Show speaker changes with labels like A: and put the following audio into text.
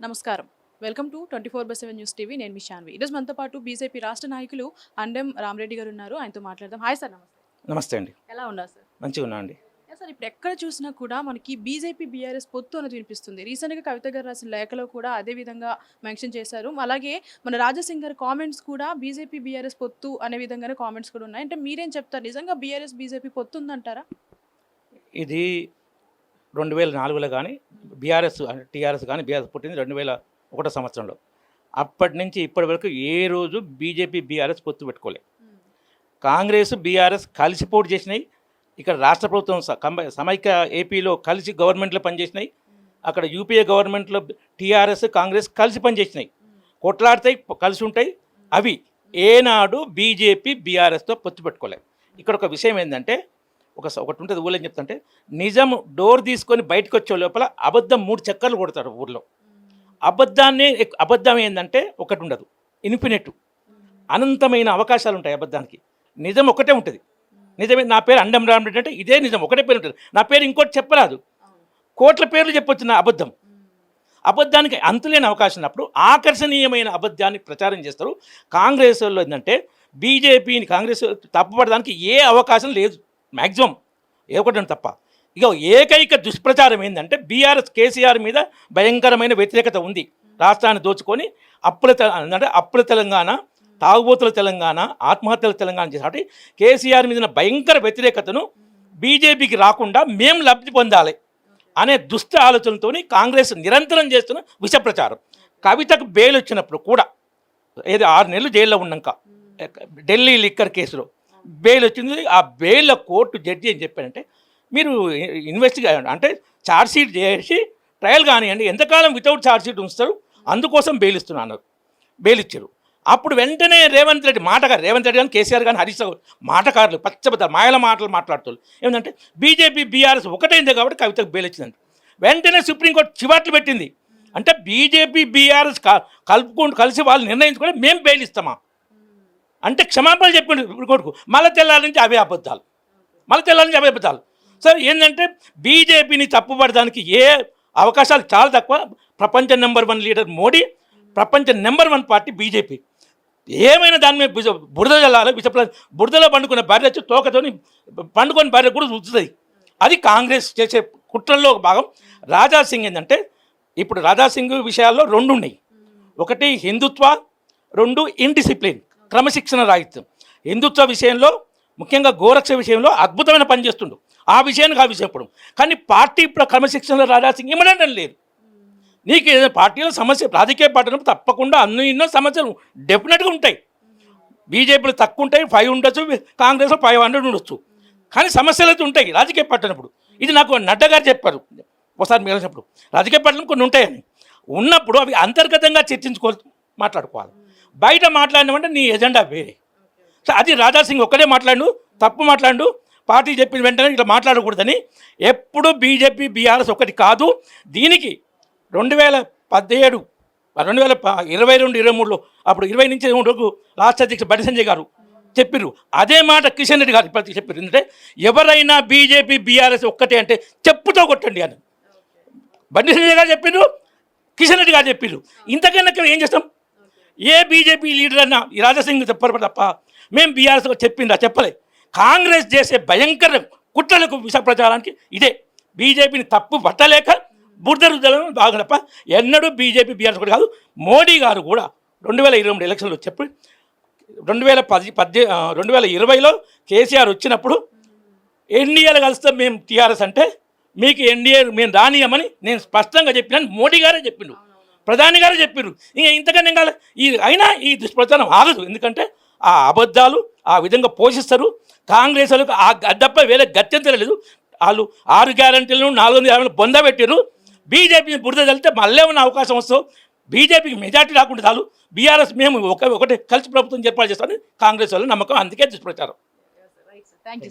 A: నమస్కారం. Welcome to 24/7 news TV. నేను మీ శాన్వి. ఈరోజు మనతో పాటు బీజేపీ రాష్ట్ర నాయకులు అండెం రామరెడ్డి గారు ఉన్నారు. ఆయనతో మాట్లాడదాం. Hi sir. నమస్తే.
B: నమస్తే అండి.
A: ఎలా ఉన్నారు సార్?
B: మంచిగా ఉన్నా అండి.
A: సార్, ఇప్పుడు ఎక్కడ చూసినా కూడా మనకి బీజేపీ బీఆర్ఎస్ పొత్తు అనేది వినిపిస్తుంది. రీసెంట్గా కవిత గారు రాసిన లేఖలో కూడా అదే విధంగా మెన్షన్ చేశారు. అలాగే మన రాజాసింగ్ గారి కామెంట్స్ కూడా బీజేపీ బీఆర్ఎస్ పొత్తు అనే విధంగానే కామెంట్స్ కూడా ఉన్నాయి. అంటే మీరేం చెప్తారు? నిజంగా బీఆర్ఎస్ బీజేపీ పొత్తు ఉందంటారా?
B: ఇది 2004లో కానీ బీఆర్ఎస్ టీఆర్ఎస్ కానీ బీఆర్ఎస్ పుట్టింది 2001 సంవత్సరంలో. అప్పటి నుంచి ఇప్పటి వరకు ఏ రోజు బీజేపీ బీఆర్ఎస్ పొత్తు పెట్టుకోలే. కాంగ్రెస్ బీఆర్ఎస్ కలిసి పోటీ చేసినాయి. ఇక్కడ రాష్ట్ర ప్రభుత్వం సమైక్య ఏపీలో కలిసి గవర్నమెంట్లో పనిచేసినాయి. అక్కడ యూపీఏ గవర్నమెంట్లో టీఆర్ఎస్ కాంగ్రెస్ కలిసి పనిచేసినాయి. కొట్లాడితాయి, కలిసి ఉంటాయి. అవి ఏనాడు బీజేపీ బీఆర్ఎస్తో పొత్తు పెట్టుకోలే. ఇక్కడ ఒక విషయం ఏంటంటే ఒకటి ఉంటుంది ఊళ్ళో చెప్తుంటే, నిజం డోర్ తీసుకొని బయటకు వచ్చే లోపల అబద్ధం 3 చక్కర్లు కొడతారు ఊళ్ళో. అబద్ధం ఏంటంటే ఒకటి ఉండదు, ఇన్ఫినిట్, అనంతమైన అవకాశాలు ఉంటాయి అబద్ధానికి. నిజం ఒకటే ఉంటుంది. నిజమే. నా పేరు అండెం రామరెడ్డి అంటే ఇదే నిజం, ఒకటే పేరు ఉంటుంది. నా పేరు ఇంకోటి చెప్పరాదు, కోట్ల పేర్లు చెప్పొచ్చు నా అబద్ధం. అబద్ధానికి అంతులేని అవకాశం ఉన్నప్పుడు ఆకర్షణీయమైన అబద్ధాన్ని ప్రచారం చేస్తారు. కాంగ్రెస్ వాళ్ళు ఏంటంటే బీజేపీని కాంగ్రెస్ తప్పుపడడానికి ఏ అవకాశం లేదు, మ్యాక్సిమం ఒకటి తప్ప. ఇక ఏకైక దుష్ప్రచారం ఏంటంటే బీఆర్ఎస్ కేసీఆర్ మీద భయంకరమైన వ్యతిరేకత ఉంది. రాష్ట్రాన్ని దోచుకొని అప్పుల తెలంగాణ, తాగుబోతుల తెలంగాణ, ఆత్మహత్యల తెలంగాణ చేసి కేసీఆర్ మీద భయంకర వ్యతిరేకతను బీజేపీకి రాకుండా మేము లబ్ధి పొందాలి అనే దుష్ట ఆలోచనతో కాంగ్రెస్ నిరంతరం చేస్తున్న విష ప్రచారం. కవితకు బెయిల్ వచ్చినప్పుడు కూడా, ఏదో 6 నెలలు జైల్లో ఉన్నాక ఢిల్లీ లిక్కర్ కేసులో బెయిల్ వచ్చింది. ఆ బెయిల్లో కోర్టు జడ్జి ఏం చెప్పారంటే, మీరు ఇన్వెస్టిగేషన్ అంటే ఛార్జ్షీట్ చేసి ట్రయల్ కానివ్వండి, ఎంతకాలం వితౌట్ ఛార్జ్షీట్ ఉంచుతారు, అందుకోసం బెయిల్ ఇస్తున్నారు. బెయిల్ ఇచ్చారు. అప్పుడు వెంటనే రేవంత్ రెడ్డి కానీ కేసీఆర్ కానీ హరీష్ రావు మాటకారులు పచ్చబద్ద మాయల మాటలు మాట్లాడుతారు. ఏమంటే బీజేపీ బీఆర్ఎస్ ఒకటైంది కాబట్టి కవితకు బెయిల్ ఇచ్చిందంట. వెంటనే సుప్రీంకోర్టు చివాట్లు పెట్టింది. అంటే బీజేపీ బీఆర్ఎస్ కలిసి వాళ్ళు నిర్ణయించుకొని మేము బెయిల్ ఇస్తామా అంటే క్షమాపణ చెప్పిండు కొడుకు. మళ్ళీ తెల్లారి నుంచి అవే అబద్ధాలు. సార్ ఏంటంటే బీజేపీని తప్పుపడడానికి ఏ అవకాశాలు చాలా తక్కువ. ప్రపంచ నెంబర్ 1 లీడర్ మోడీ, ప్రపంచ నెంబర్ 1 పార్టీ బీజేపీ. ఏమైనా దాని మీద బురద జల్లాలి. బురదలో పండుకున్న భార్య వచ్చి తోకతోని పండుకొని భార్య కూడా చూస్తుంది. అది కాంగ్రెస్ చేసే కుట్రల్లో ఒక భాగం. రాజాసింగ్ ఏంటంటే, ఇప్పుడు రాజాసింగ్ విషయాల్లో 2 ఉన్నాయి. ఒకటి హిందుత్వ, 2 ఇండిసిప్లిన్, క్రమశిక్షణ రాహిత్యం. హిందుత్వ విషయంలో ముఖ్యంగా గోరక్ష విషయంలో అద్భుతమైన పని చేస్తుండు. ఆ విషయానికి చెప్పడం. కానీ పార్టీ క్రమశిక్షణలో రాజాసింగ్ ఇమ్మడం లేదు. నీకు ఏదైనా పార్టీలో సమస్య, రాజకీయ పార్టీలో తప్పకుండా ఎన్నో సమస్యలు డెఫినెట్గా ఉంటాయి. బీజేపీలో తక్కువ ఉంటాయి, 5 ఉండొచ్చు, కాంగ్రెస్లో 500 ఉండొచ్చు. కానీ సమస్యలు అయితే ఉంటాయి రాజకీయ పార్టీ అన్నప్పుడు. ఇది నాకు నడ్డా గారు చెప్పారు ఒకసారి మిగిలినప్పుడు. రాజకీయ పార్టీలు కొన్ని ఉంటాయని ఉన్నప్పుడు అవి అంతర్గతంగా మాట్లాడుకోవాలి. బయట మాట్లాడినామంటే నీ ఎజెండా వేరే. సో అది రాజాసింగ్ ఒక్కడే మాట్లాడు, తప్పు మాట్లాడు, పార్టీ చెప్పిన వెంటనే ఇట్లా మాట్లాడకూడదని. ఎప్పుడు బీజేపీ బీఆర్ఎస్ ఒకటి కాదు. దీనికి 2017, 2022, 23లో అప్పుడు 20 నుంచి 23 వరకు రాష్ట్ర అధ్యక్షుడు బండి సంజయ్ గారు చెప్పారు. అదే మాట కిషన్ రెడ్డి గారు ఇప్పటికీ చెప్పారు. ఎందుకంటే ఎవరైనా బీజేపీ బీఆర్ఎస్ ఒక్కటే అంటే చెప్పుతో కొట్టండి అని బండి సంజయ్ గారు చెప్పారు, కిషన్ రెడ్డి గారు చెప్పారు. ఇంతకన్నా ఏం చేస్తాం? ఏ బీజేపీ లీడర్ అన్నా ఈ రాజాసింగ్ చెప్పరు తప్ప మేము బీఆర్ఎస్ చెప్పలే. కాంగ్రెస్ చేసే భయంకర కుట్రలకు విష ప్రచారానికి ఇదే. బీజేపీని తప్పు పట్టలేక బురదరుద్దలను బాగా తప్ప ఎన్నడూ బీజేపీ బీఆర్ఎస్ కూడా కాదు. మోడీ గారు కూడా 2022 ఎలక్షన్లో చెప్పి 2020లో కేసీఆర్ వచ్చినప్పుడు ఎన్డీఏలో కలుస్తాం మేము టీఆర్ఎస్ అంటే, మీకు ఎన్డీఏ మేము రానియమని నేను స్పష్టంగా చెప్పినాను. మోడీ గారే చెప్పిండు, ప్రధాని గారు చెప్పారు. ఇంకా ఇంతకన్నా ఇంకా అయినా ఈ దుష్ప్రచారం ఆగదు. ఎందుకంటే ఆ అబద్ధాలు ఆ విధంగా పోషిస్తారు. కాంగ్రెస్ వాళ్ళకు ఆ తప్ప వేరే గత్యంతరం లేదు. వాళ్ళు 6 గ్యారంటీలను 450 పొందబెట్టారు. బీజేపీని బురద చల్లితే మళ్ళీ ఉన్న అవకాశం వస్తుంది. బీజేపీకి మెజార్టీ రాకుండా చాలు. బీఆర్ఎస్ మేము ఒకటే కలిసి ప్రభుత్వం ఏర్పాటు చేస్తామని కాంగ్రెస్ వాళ్ళు నమ్మకం. అందుకే దుష్ప్రచారం.
A: Thank you.